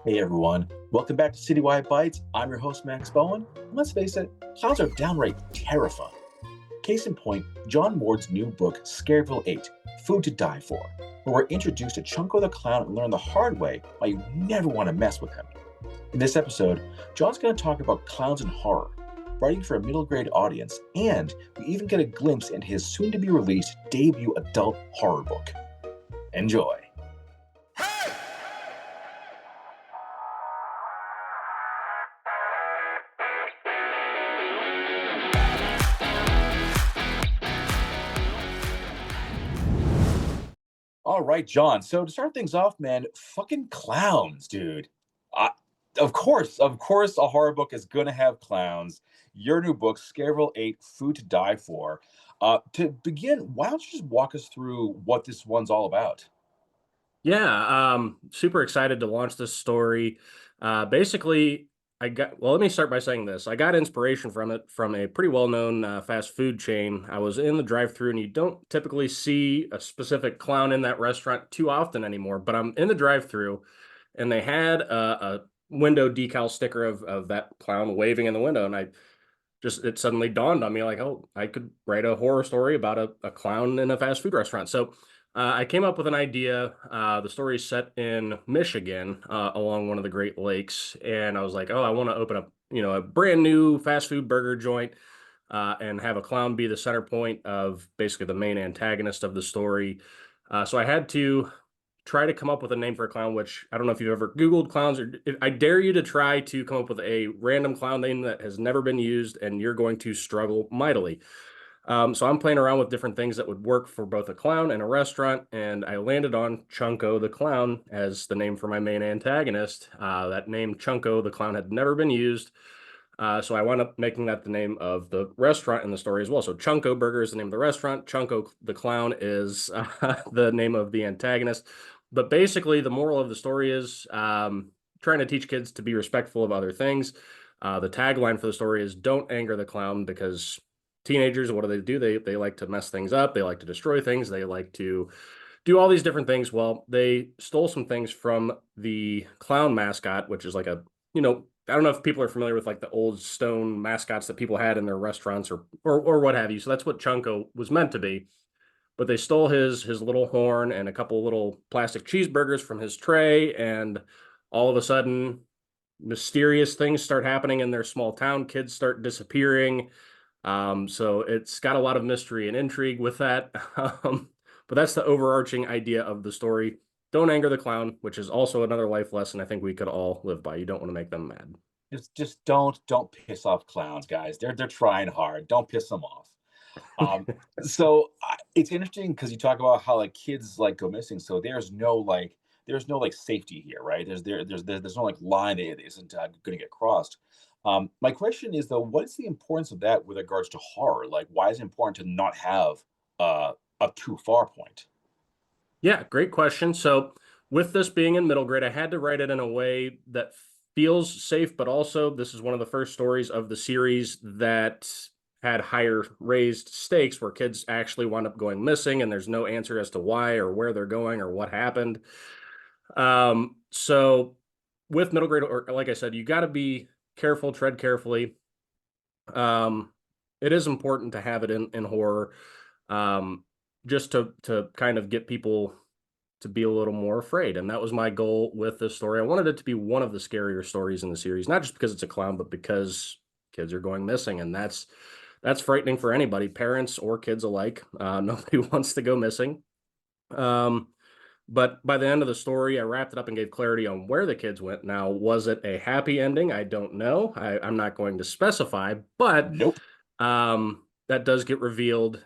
Hey everyone, welcome back to Citywide Bytes. I'm your host Max Bowen. And let's face it, clowns are downright terrifying. Case in point, John Ward's new book, Scareville 8, Food to Die For, where we're introduced to Chunko the Clown and learn the hard way why you never want to mess with him. In this episode, John's going to talk about clowns and horror, writing for a middle grade audience, and we even get a glimpse into his soon to be released debut adult horror book. Enjoy. All right, John. So to start things off, man, fucking clowns, dude. I, of course, a horror book is gonna have clowns. Your new book, Scareville 8, Food to Die For. To begin, why don't you just walk us through what this one's all about? Yeah, super excited to launch this story. Basically, let me start by saying this. I got inspiration from it from a pretty well-known fast food chain. I was in the drive-through, and you don't typically see a specific clown in that restaurant too often anymore, but I'm in the drive-through, and they had a window decal sticker of that clown waving in the window, and it suddenly dawned on me like, oh, I could write a horror story about a clown in a fast food restaurant. So I came up with an idea. The story is set in Michigan, along one of the Great Lakes, and I was like, oh, I want to open up, a brand new fast food burger joint, and have a clown be the center point of basically the main antagonist of the story. So I had to try to come up with a name for a clown, which I don't know if you've ever Googled clowns, or I dare you to try to come up with a random clown name that has never been used, and you're going to struggle mightily. So I'm playing around with different things that would work for both a clown and a restaurant, and I landed on Chunko the Clown as the name for my main antagonist. That name Chunko the Clown had never been used, so I wound up making that the name of the restaurant in the story as well. So Chunko Burger is the name of the restaurant. Chunko the Clown is the name of the antagonist. But basically, the moral of the story is trying to teach kids to be respectful of other things. The tagline for the story is "Don't anger the clown," because teenagers, what do? They like to mess things up. They like to destroy things. They like to do all these different things. Well, they stole some things from the clown mascot, which is like I don't know if people are familiar with like the old stone mascots that people had in their restaurants or what have you. So that's what Chunko was meant to be. But they stole his little horn and a couple little plastic cheeseburgers from his tray, and all of a sudden, mysterious things start happening in their small town. Kids start disappearing. So it's got a lot of mystery and intrigue with that. But that's the overarching idea of the story. Don't anger the clown, which is also another life lesson I think we could all live by. You don't want to make them mad. Just don't piss off clowns, guys. They're trying hard. Don't piss them off. Um, it's interesting because you talk about how like kids like go missing. So there's no safety here, right? There's no like line that isn't going to get crossed. My question is though, what is the importance of that with regards to horror? Like, why is it important to not have a too far point? Yeah, great question. So, with this being in middle grade, I had to write it in a way that feels safe, but also this is one of the first stories of the series that had higher raised stakes where kids actually wound up going missing and there's no answer as to why or where they're going or what happened. So with middle grade, or like I said, you got to be careful, tread carefully. Um, it is important to have it in horror, um, just to kind of get people to be a little more afraid. And that was my goal with this story. I wanted it to be one of the scarier stories in the series, not just because it's a clown, but because kids are going missing, and that's frightening for anybody, parents or kids alike. Nobody wants to go missing. Um, but by the end of the story, I wrapped it up and gave clarity on where the kids went. Now, was it a happy ending? I don't know. I'm not going to specify, but Nope. that does get revealed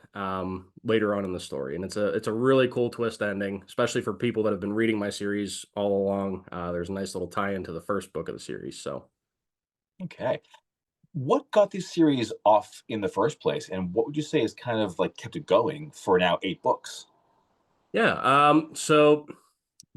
later on in the story, and it's a really cool twist ending, especially for people that have been reading my series all along. There's a nice little tie-in to the first book of the series. So Okay. What got this series off in the first place, and what would you say has kind of like kept it going for now 8 books? yeah, so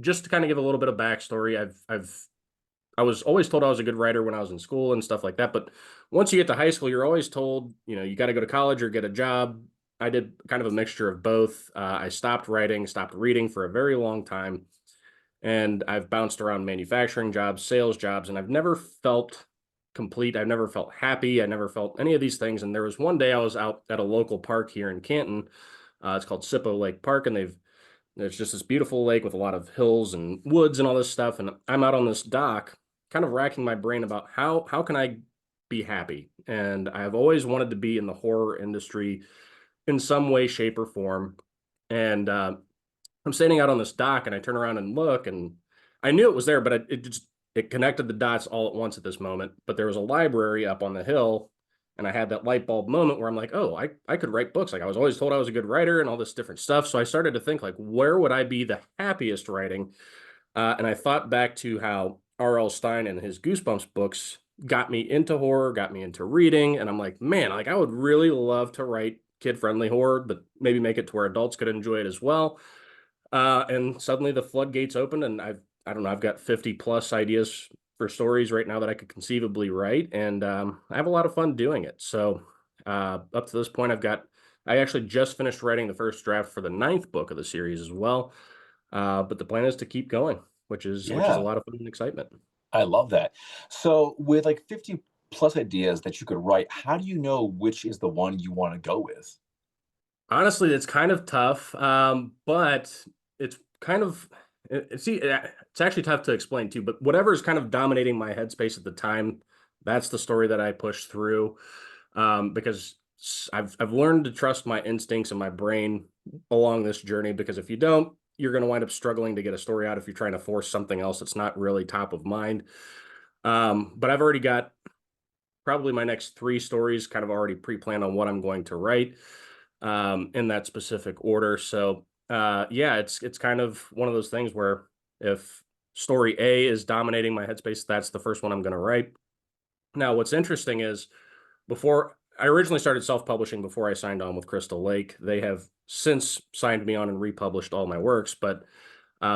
just to kind of give a little bit of backstory, I was always told I was a good writer when I was in school and stuff like that. But once you get to high school, you're always told, you got to go to college or get a job. I did kind of a mixture of both. I stopped writing, stopped reading for a very long time. and I've bounced around manufacturing jobs, sales jobs, and I've never felt complete. I've never felt happy. I never felt any of these things. And there was one day I was out at a local park here in Canton. It's called Sippo Lake Park, and there's just this beautiful lake with a lot of hills and woods and all this stuff. And I'm out on this dock, kind of racking my brain about how can I be happy? And I've always wanted to be in the horror industry in some way, shape, or form. And I'm standing out on this dock, and I turn around and look, and I knew it was there, but it connected the dots all at once at this moment. But there was a library up on the hill, and I had that light bulb moment where I'm like, oh, I could write books. Like, I was always told I was a good writer and all this different stuff. So I started to think, like, where would I be the happiest writing? And I thought back to how R.L. Stine and his Goosebumps books got me into horror, got me into reading, and I'm like, man, like, I would really love to write kid-friendly horror, but maybe make it to where adults could enjoy it as well. And suddenly the floodgates opened, and I don't know, I've got 50 plus ideas for stories right now that I could conceivably write, and I have a lot of fun doing it. So up to this point, I actually just finished writing the first draft for the ninth book of the series as well. But the plan is to keep going, which is a Yeah, lot of fun and excitement. I love that. So with like 50 plus ideas that you could write, how do you know which is the one you want to go with? Honestly, it's kind of tough, but it's kind of it's actually tough to explain too. But whatever is kind of dominating my headspace at the time, that's the story that I push through, because I've learned to trust my instincts and my brain along this journey. Because if you don't, you're going to wind up struggling to get a story out if you're trying to force something else that's not really top of mind. But I've already got probably my next three stories kind of already pre-planned on what I'm going to write in that specific order. So yeah, it's kind of one of those things where if story A is dominating my headspace, that's the first one I'm going to write. Now, what's interesting is before I originally started self-publishing before I signed on with Crystal Lake, they have since signed me on and republished all my works. But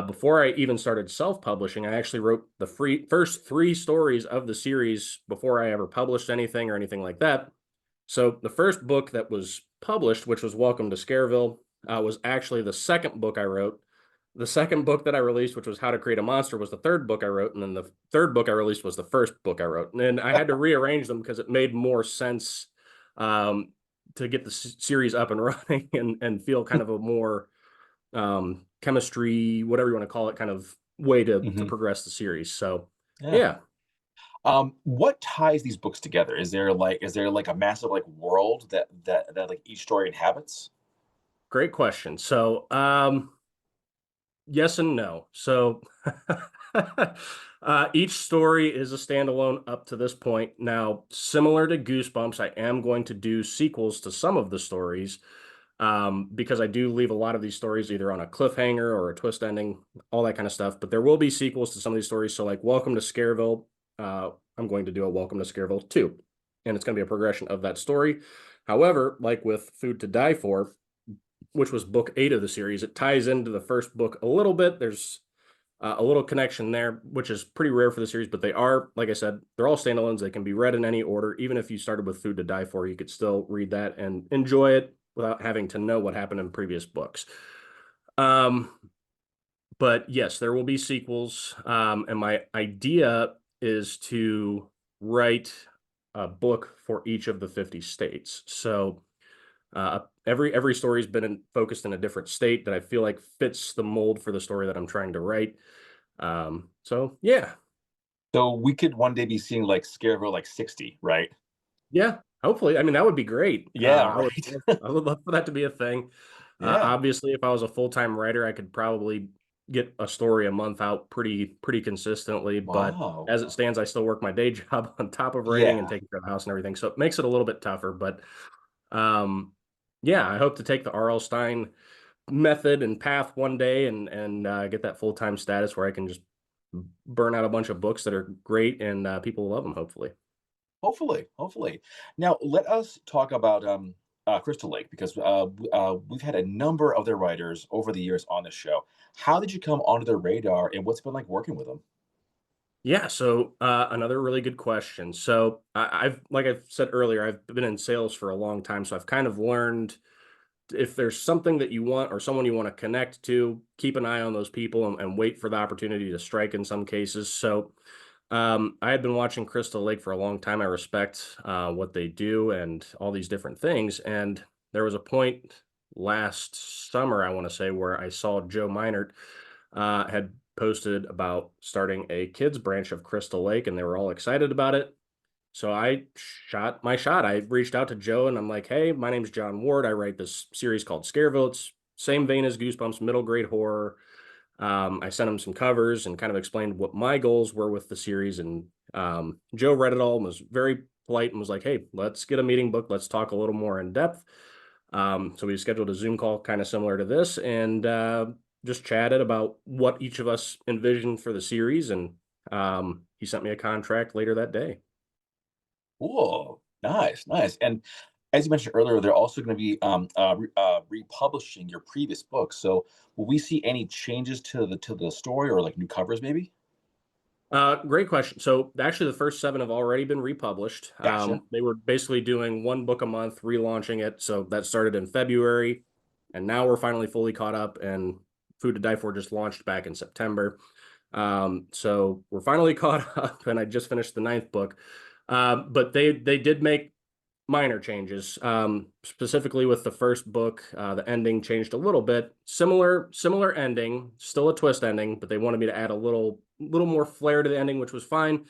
before I even started self-publishing, I actually wrote the first three stories of the series before I ever published anything or anything like that. So the first book that was published, which was Welcome to Scareville, was actually the second book I wrote. The second book that I released, which was How to Create a Monster, was the third book I wrote, and then the third book I released was the first book I wrote. And I had to rearrange them because it made more sense um, to get the series up and running and feel kind of a more chemistry, whatever you want to call it, kind of way to Hmm. progress the series. So Yeah. yeah, What ties these books together? Is there like a massive like world that like each story inhabits? great question. So yes and no. So each story is a standalone up to this point. Now, similar to Goosebumps, I am going to do sequels to some of the stories because I do leave a lot of these stories either on a cliffhanger or a twist ending, all that kind of stuff. But there will be sequels to some of these stories. So, like Welcome to Scareville, I'm going to do a Welcome to Scareville 2, and it's going to be a progression of that story. However, like with Food to Die For, which was book 8 of the series, it ties into the first book a little bit. There's a little connection there, which is pretty rare for the series, but they are, like I said, they're all standalones. They can be read in any order. Even if you started with Food to Die For, you could still read that and enjoy it without having to know what happened in previous books. Um, but yes, there will be sequels. And my idea is to write a book for each of the 50 states. So every story's been focused in a different state that I feel like fits the mold for the story that I'm trying to write. So yeah, So we could one day be seeing like Scareville like 60, right? yeah. Hopefully, I mean that would be great. Yeah, right. I would love for that to be a thing. Yeah. Obviously, if I was a full-time writer, I could probably get a story a month out pretty consistently. But Wow. as it stands, I still work my day job on top of writing and Yeah. taking care of the house and everything, so it makes it a little bit tougher. But um, yeah, I hope to take the R.L. Stine method and path one day and get that full-time status where I can just burn out a bunch of books that are great and people love them, hopefully. Hopefully, hopefully. Now let us talk about Crystal Lake because we've had a number of their writers over the years on the show. How did you come onto their radar, and what's it been like working with them? Yeah, so another really good question. So I've, like I said earlier, I've been in sales for a long time, so I've kind of learned if there's something that you want or someone you want to connect to, keep an eye on those people and wait for the opportunity to strike in some cases. So I had been watching Crystal Lake for a long time. I respect what they do and all these different things. And there was a point last summer, I want to say, where I saw Joe Meinert had posted about starting a kids branch of Crystal Lake, and they were all excited about it. So I shot my shot. I reached out to Joe and I'm like, hey, my name's John Ward. I write this series called Scareville. It's same vein as Goosebumps, middle grade horror. I sent him some covers and kind of explained what my goals were with the series. And Joe read it all and was very polite and was like, hey, let's get a meeting booked. Let's talk a little more in depth. So we scheduled a Zoom call kind of similar to this and just chatted about what each of us envisioned for the series. And he sent me a contract later that day. Cool. Nice, nice. And as you mentioned earlier, they're also going to be republishing your previous book. So will we see any changes to the story or like new covers maybe? Great question. So actually the first 7 have already been republished. Gotcha. They were basically doing 1 book a month, relaunching it. So that started in February, and now we're finally fully caught up, and Food to Die For just launched back in September. So we're finally caught up, and I just finished the 9th book. But they did make minor changes. Specifically with the first book, the ending changed a little bit. Similar ending, still a twist ending, but they wanted me to add a little more flair to the ending, which was fine.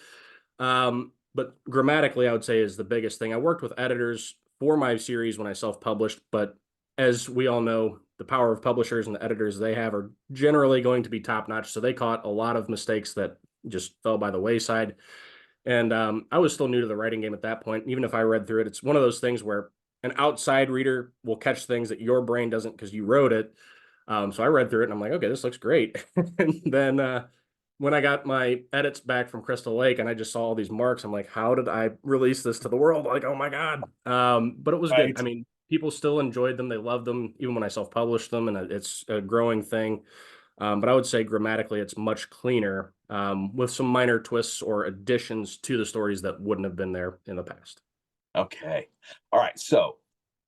But grammatically, I would say is the biggest thing. I worked with editors for my series when I self-published, but as we all know, the power of publishers and the editors they have are generally going to be top-notch. So they caught a lot of mistakes that just fell by the wayside. And I was still new to the writing game at that point. Even if I read through it, it's one of those things where an outside reader will catch things that your brain doesn't because you wrote it. So I read through it and I'm like, okay, this looks great. And then when I got my edits back from Crystal Lake and I just saw all these marks, I'm like, how did I release this to the world? Like, oh my God. But it was good. Right. I mean, people still enjoyed them. They loved them, even when I self-published them. And it's a growing thing. But I would say grammatically, it's much cleaner with some minor twists or additions to the stories that wouldn't have been there in the past. Okay. All right. So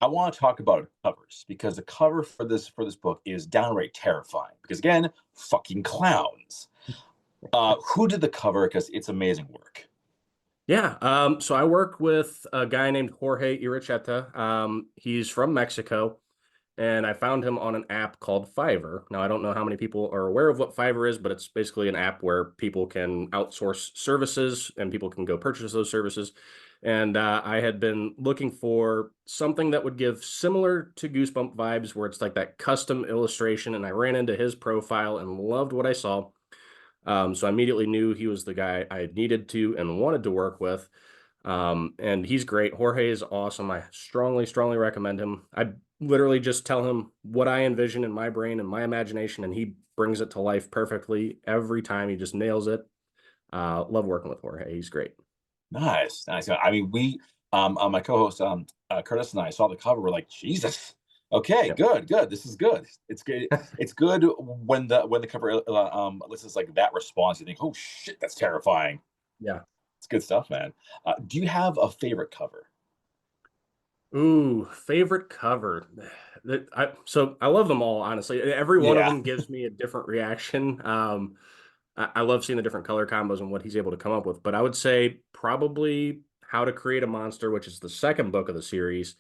I want to talk about covers because the cover for this book is downright terrifying. Because again, fucking clowns. Who did the cover? Because it's amazing work. Yeah. So I work with a guy named Jorge Iricheta. He's from Mexico, and I found him on an app called Fiverr. Now, I don't know how many people are aware of what Fiverr is, but it's basically an app where people can outsource services and people can go purchase those services. And I had been looking for something that would give similar to Goosebump vibes, where it's like that custom illustration. And I ran into his profile and loved what I saw. So I immediately knew he was the guy I needed to and wanted to work with. And he's great. Jorge is awesome. I strongly, strongly recommend him. I literally just tell him what I envision in my brain and my imagination, and he brings it to life perfectly every time. He just nails it. Love working with Jorge. He's great. Nice, nice. I mean, my co-host, Curtis and I saw the cover. We're like, Jesus. Okay, Yep. good, good. This is good. It's good. It's good when the cover elicits like that response. You think, oh shit, that's terrifying. Yeah. It's good stuff, man. Do you have a favorite cover? Ooh, favorite cover. So I love them all, honestly. Every one of Yeah. them gives me a different reaction. I love seeing the different color combos and what he's able to come up with. But I would say probably How to Create a Monster, which is the second book of the series.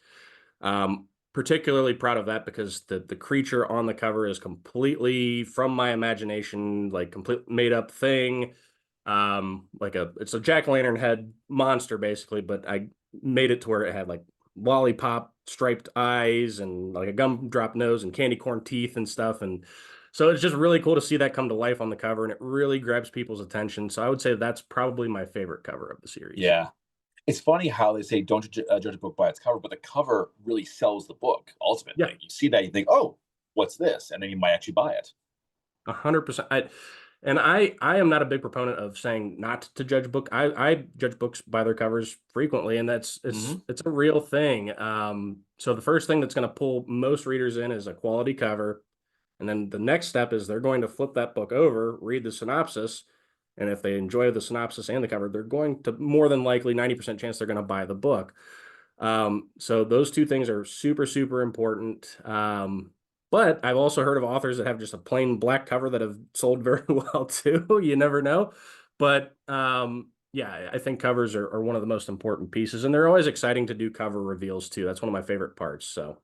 Particularly proud of that because the creature on the cover is completely from my imagination, like complete made up thing. It's a jack-o'-lantern head monster basically, but I made it to where it had like lollipop striped eyes and like a gumdrop nose and candy corn teeth and stuff. And so it's just really cool to see that come to life on the cover, and it really grabs people's attention. So I would say that's probably my favorite cover of the series. Yeah. It's funny how they say don't judge a book by its cover, but the cover really sells the book. Yeah, Ultimately, you see that you think, "Oh, what's this?" And then you might actually buy it. 100%. I am not a big proponent of saying not to judge book. I judge books by their covers frequently, and that's Hmm. it's a real thing. So the first thing that's going to pull most readers in is a quality cover, and then the next step is they're going to flip that book over, read the synopsis, and if they enjoy the synopsis and the cover, they're going to more than likely 90% chance they're going to buy the book. So those two things are super, super important. But I've also heard of authors that have just a plain black cover that have sold very well too. You never know. But yeah, I think covers are one of the most important pieces, and they're always exciting to do cover reveals too. That's one of my favorite parts. So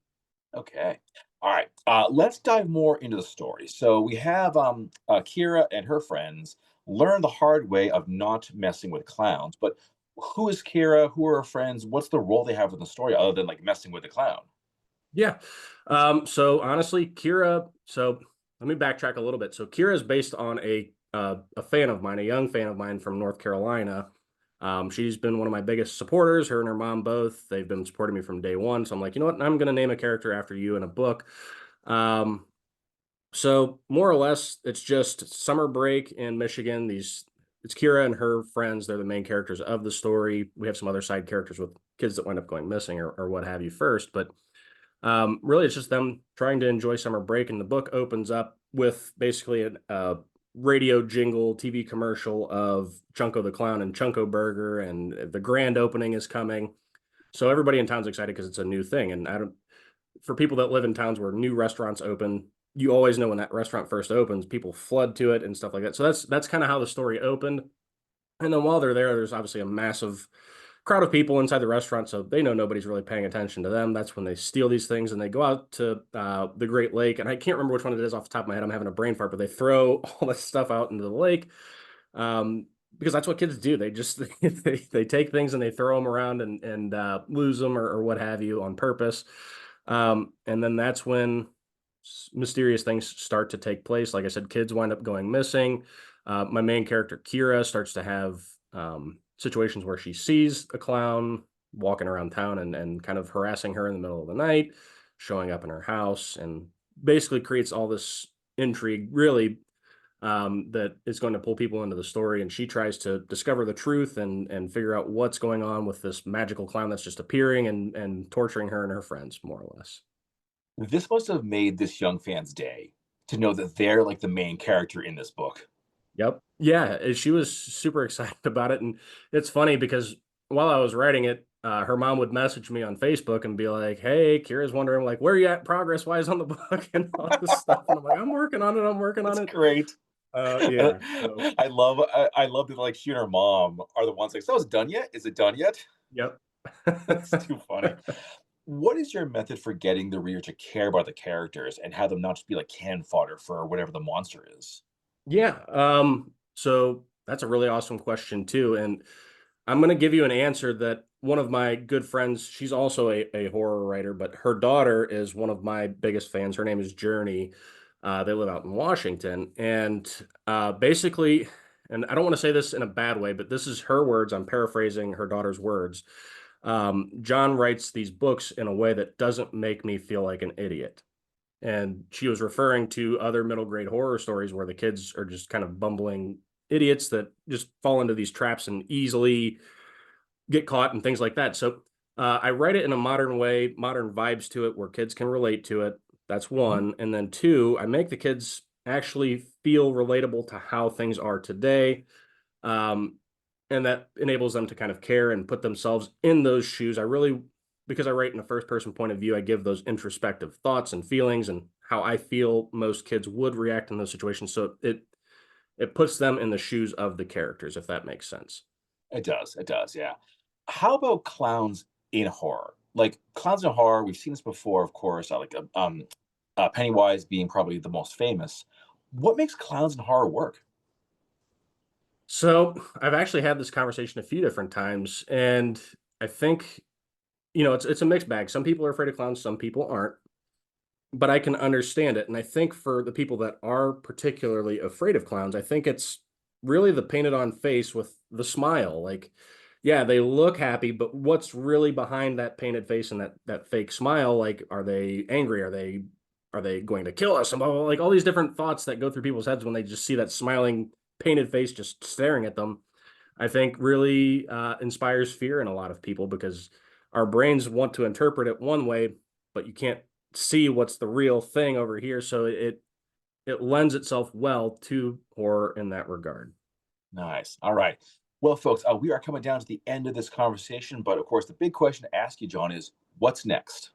Okay. All right. Let's dive more into the story. So we have Kira and her friends learn the hard way of not messing with clowns. But who is Kira? Who are her friends? What's the role they have in the story other than like messing with the clown? yeah. So honestly, Kira, so let me backtrack a little bit. So Kira is based on a fan of mine, a young fan of mine from North Carolina. She's been one of my biggest supporters, her and her mom both. They've been supporting me from day one. So I'm like, you know what? I'm gonna name a character after you in a book. Um, so more or less, it's just summer break in Michigan. It's Kira and her friends. They're the main characters of the story. We have some other side characters with kids that wind up going missing or what have you first, but really, it's just them trying to enjoy summer break. And the book opens up with basically a radio jingle TV commercial of Chunko the Clown and Chunko Burger, and the grand opening is coming. So everybody in town's excited because it's a new thing. And I don't, for people that live in towns where new restaurants open, you always know when that restaurant first opens, people flood to it and stuff like that. So that's kind of how the story opened. And then while they're there, there's obviously a massive crowd of people inside the restaurant, so they know nobody's really paying attention to them. That's when they steal these things and they go out to the Great Lake. And I can't remember which one it is off the top of my head. I'm having a brain fart, but they throw all this stuff out into the lake because that's what kids do. They just they take things and they throw them around and lose them or what have you on purpose. And then that's when mysterious things start to take place. Like I said, kids wind up going missing. My main character Kira starts to have situations where she sees a clown walking around town and kind of harassing her in the middle of the night, showing up in her house, and basically creates all this intrigue, really, that is going to pull people into the story. And she tries to discover the truth and figure out what's going on with this magical clown that's just appearing and torturing her and her friends, more or less. This must have made this young fan's day to know that they're like the main character in this book. Yep. Yeah, she was super excited about it, and it's funny because while I was writing it, her mom would message me on Facebook and be like, "Hey, Kira's wondering like where you at progress-wise on the book and all this stuff," and I'm like, "I'm working on it. I'm working on That's it." great. Yeah. So, I love that like she and her mom are the ones like, so it's done yet? Is it done yet? yep. That's too funny. What is your method for getting the reader to care about the characters and have them not just be like can fodder for whatever the monster is? Yeah. So that's a really awesome question too, and I'm going to give you an answer that one of my good friends, she's also a horror writer, but her daughter is one of my biggest fans. Her name is Journey. They live out in Washington. And basically, and I don't want to say this in a bad way, but this is her words. I'm paraphrasing her daughter's words. John writes these books in a way that doesn't make me feel like an idiot. And she was referring to other middle grade horror stories where the kids are just kind of bumbling idiots that just fall into these traps and easily get caught and things like that. So I write it in a modern way, modern vibes to it where kids can relate to it. That's Mhm. one. And then two, I make the kids actually feel relatable to how things are today. Um, and that enables them to kind of care and put themselves in those shoes. I really, because I write in a first person point of view, I give those introspective thoughts and feelings and how I feel most kids would react in those situations. So it puts them in the shoes of the characters, if that makes sense. It does. It does. Yeah. How about clowns in horror? Like clowns in horror, we've seen this before, of course. Pennywise being probably the most famous. What makes clowns in horror work? So I've actually had this conversation a few different times, and I think it's a mixed bag. Some people are afraid of clowns, some people aren't, but I can understand it. And I think for the people that are particularly afraid of clowns, I think it's really the painted on face with the smile. Like, yeah, they look happy, but what's really behind that painted face and that fake smile? Like, are they angry? Are they going to kill us? And blah, blah, blah, like all these different thoughts that go through people's heads when they just see that smiling painted face just staring at them. I think really inspires fear in a lot of people because our brains want to interpret it one way, but you can't see what's the real thing over here. So it lends itself well to horror in that regard. Nice. All right. Well, folks, we are coming down to the end of this conversation, but of course, the big question to ask you, John, is what's next?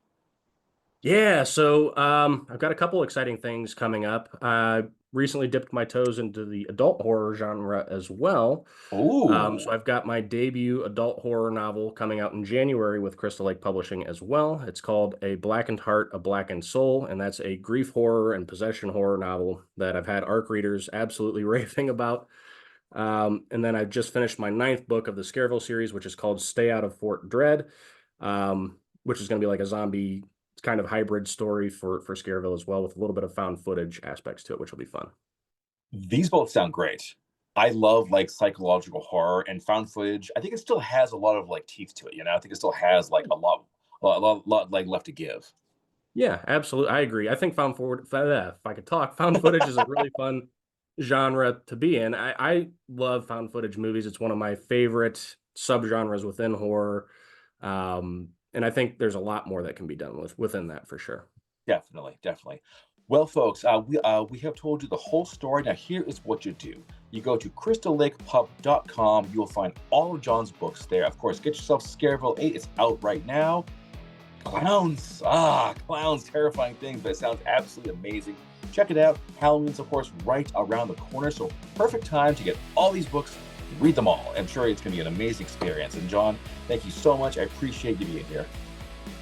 Yeah, so I've got a couple exciting things coming up. I recently dipped my toes into the adult horror genre as well. So Ooh, I've got my debut adult horror novel coming out in January with Crystal Lake Publishing as well. It's called A Blackened Heart, A Blackened Soul, and that's a grief horror and possession horror novel that I've had ARC readers absolutely raving about. And then I just finished my ninth book of the Scareville series, which is called Stay Out of Fort Dread, which is going to be like a zombie kind of hybrid story for Scareville as well, with a little bit of found footage aspects to it, which will be fun. these both sound great. I love like psychological horror and found footage. I think it still has a lot of like teeth to it. I think it still has like a lot like left to give. Yeah, absolutely. I agree. I think if I could talk, found footage is a really fun genre to be in. I love found footage movies. It's one of my favorite subgenres within horror. And I think there's a lot more that can be done within that for sure. Definitely, definitely. Well, folks, we have told you the whole story. Now, here is what you do. You go to crystallakepub.com. You will find all of John's books there. Of course, get yourself Scareville 8. It's out right now. Clowns, terrifying things, but it sounds absolutely amazing. Check it out. Halloween's, of course, right around the corner, so perfect time to get all these books, read them all. I'm sure it's going to be an amazing experience. And John, thank you so much. I appreciate you being here.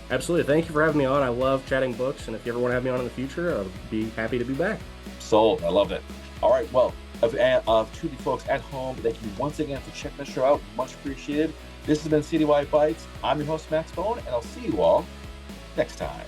Absolutely. Thank you for having me on. I love chatting books, and if you ever want to have me on in the future, I'll be happy to be back. Sold. I loved it. All right. Well, to the folks at home, thank you once again for checking the show out. Much appreciated. This has been Citywide Bytes. I'm your host, Max Bone, and I'll see you all next time.